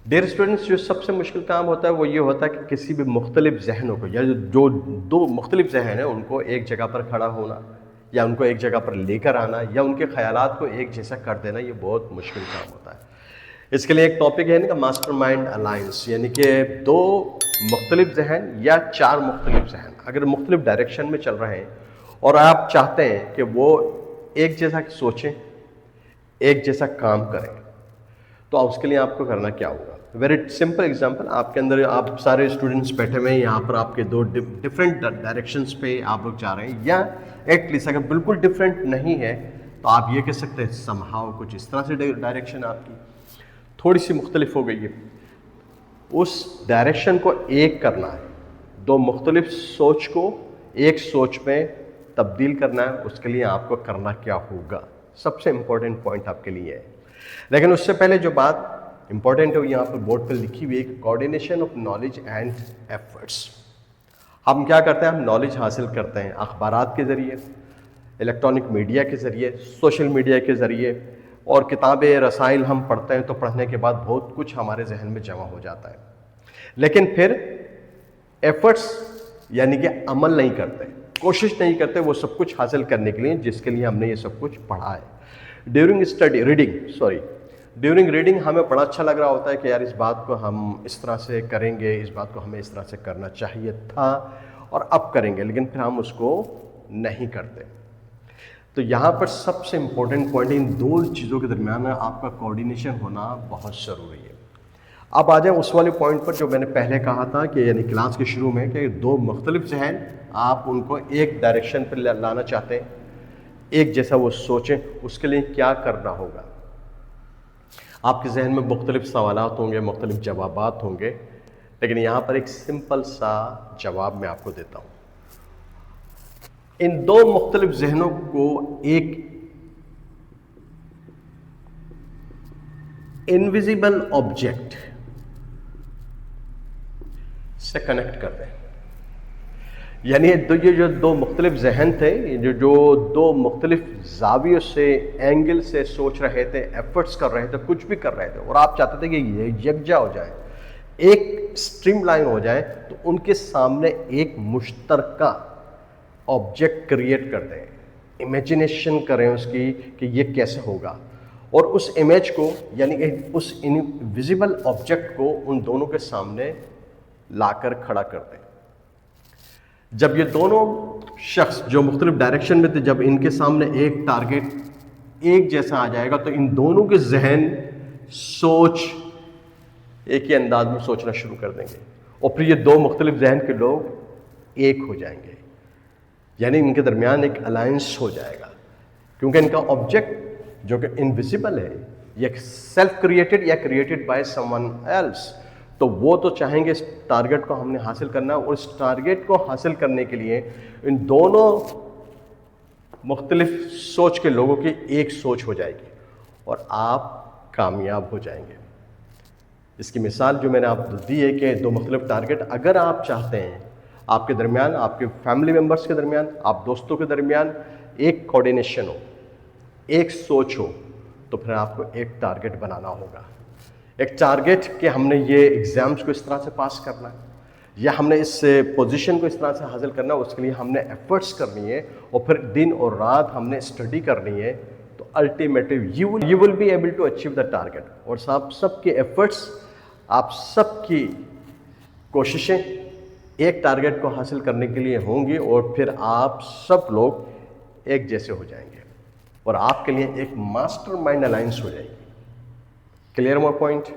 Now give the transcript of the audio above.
Dear students, جو سب سے مشکل کام ہوتا ہے وہ یہ ہوتا ہے کہ کسی بھی مختلف ذہنوں کو، یا جو دو مختلف ذہن ہیں ان کو ایک جگہ پر کھڑا ہونا، یا ان کو ایک جگہ پر لے کر آنا، یا ان کے خیالات کو ایک جیسا کر دینا، یہ بہت مشکل کام ہوتا ہے۔ اس کے لیے ایک ٹاپک ہے ماسٹر مائنڈ الائنس، یعنی کہ دو مختلف ذہن یا چار مختلف ذہن اگر مختلف ڈائریکشن میں چل رہے ہیں اور آپ چاہتے ہیں کہ وہ ایک جیسا سوچیں، ایک جیسا کام کریں، تو اس کے لیے آپ کو کرنا کیا ہوگا؟ ویری سمپل ایگزامپل، آپ کے اندر آپ سارے اسٹوڈنٹس بیٹھے ہوئے ہیں، یہاں پر آپ کے دو ڈفرینٹ ڈائریکشنس پہ آپ لوگ جا رہے ہیں، یا ایٹ لیسٹ اگر بالکل ڈفرینٹ نہیں ہے تو آپ یہ کہہ سکتے ہیں سم ہاؤ کچھ اس طرح سے ڈائریکشن آپ کی تھوڑی سی مختلف ہو گئی ہے۔ اس ڈائریکشن کو ایک کرنا ہے، دو مختلف سوچ کو ایک سوچ میں تبدیل کرنا ہے، اس کے لیے آپ کو کرنا کیا ہوگا؟ سب سے امپورٹنٹ پوائنٹ آپ کے لیے ہے۔ لیکن اس سے پہلے جو بات امپورٹنٹ ہے یہاں پر بورڈ پہ لکھی ہوئی ہے، coordination of knowledge and efforts. ہم کیا کرتے ہیں؟ ہم نالج حاصل کرتے ہیں اخبارات کے ذریعے، الیکٹرانک میڈیا کے ذریعے، سوشل میڈیا کے ذریعے، اور کتابیں رسائل ہم پڑھتے ہیں تو پڑھنے کے بعد بہت کچھ ہمارے ذہن میں جمع ہو جاتا ہے، لیکن پھر ایفرٹس یعنی کہ عمل نہیں کرتے، کوشش نہیں کرتے وہ سب کچھ حاصل کرنے کے لیے جس کے لیے ہم نے یہ سب کچھ پڑھا ہے۔ ڈیورنگ ریڈنگ ہمیں بڑا اچھا لگ رہا ہوتا ہے کہ یار اس بات کو ہم اس طرح سے کریں گے، اس بات کو ہمیں اس طرح سے کرنا چاہیے تھا اور اب کریں گے، لیکن پھر ہم اس کو نہیں کرتے۔ تو یہاں پر سب سے امپورٹنٹ پوائنٹ ان دو چیزوں کے درمیان آپ کا کوآرڈینیشن ہونا بہت ضروری ہے۔ اب آ جائیں اس والے پوائنٹ پر جو میں نے پہلے کہا تھا کہ یعنی کلاس کے شروع میں، کہ دو مختلف ذہن آپ ان کو ایک ڈائریکشن پر لانا چاہتے ہیں، ایک جیسا وہ سوچیں، اس کے لیے کیا کرنا ہوگا؟ آپ کے ذہن میں مختلف سوالات ہوں گے، مختلف جوابات ہوں گے، لیکن یہاں پر ایک سمپل سا جواب میں آپ کو دیتا ہوں۔ ان دو مختلف ذہنوں کو ایک انویزیبل آبجیکٹ سے کنیکٹ کر دیں، یعنی یہ جو دو مختلف ذہن تھے، جو دو مختلف زاویوں سے، اینگل سے سوچ رہے تھے، ایفرٹس کر رہے تھے، کچھ بھی کر رہے تھے، اور آپ چاہتے تھے کہ یہ یکجا ہو جائے، ایک اسٹریم لائن ہو جائے، تو ان کے سامنے ایک مشترکہ آبجیکٹ کریٹ کر دیں، امیجنیشن کریں اس کی کہ یہ کیسے ہوگا، اور اس امیج کو یعنی کہ اس انویزیبل آبجیکٹ کو ان دونوں کے سامنے لا کر کھڑا کر دیں۔ جب یہ دونوں شخص جو مختلف ڈائریکشن میں تھے، جب ان کے سامنے ایک ٹارگٹ ایک جیسا آ جائے گا تو ان دونوں کے ذہن سوچ ایک ہی انداز میں سوچنا شروع کر دیں گے، اور پھر یہ دو مختلف ذہن کے لوگ ایک ہو جائیں گے، یعنی ان کے درمیان ایک الائنس ہو جائے گا، کیونکہ ان کا آبجیکٹ جو کہ انویزیبل ہے، یہ سیلف کریٹڈ یا created by some one else, تو وہ تو چاہیں گے اس ٹارگٹ کو ہم نے حاصل کرنا، اور اس ٹارگٹ کو حاصل کرنے کے لیے ان دونوں مختلف سوچ کے لوگوں کی ایک سوچ ہو جائے گی اور آپ کامیاب ہو جائیں گے۔ اس کی مثال جو میں نے آپ کو دی ہے کہ دو مختلف ٹارگٹ اگر آپ چاہتے ہیں آپ کے درمیان، آپ کے فیملی ممبرس کے درمیان، آپ دوستوں کے درمیان ایک کوآرڈینیشن ہو، ایک سوچ ہو، تو پھر آپ کو ایک ٹارگٹ بنانا ہوگا، ایک ٹارگٹ کہ ہم نے یہ ایگزامس کو اس طرح سے پاس کرنا ہے، یا ہم نے اس پوزیشن کو اس طرح سے حاصل کرنا ہے، اس کے لیے ہم نے ایفرٹس کرنی ہے، اور پھر دن اور رات ہم نے اسٹڈی کرنی ہے، تو ultimately you will be able to achieve the target. اور آپ سب کے ایفرٹس، آپ سب کی کوششیں ایک ٹارگٹ کو حاصل کرنے کے لیے ہوں گی، اور پھر آپ سب لوگ ایک جیسے ہو جائیں گے، اور آپ کے لیے ایک ماسٹر مائنڈ الائنس ہو جائے گی۔ Clear more point?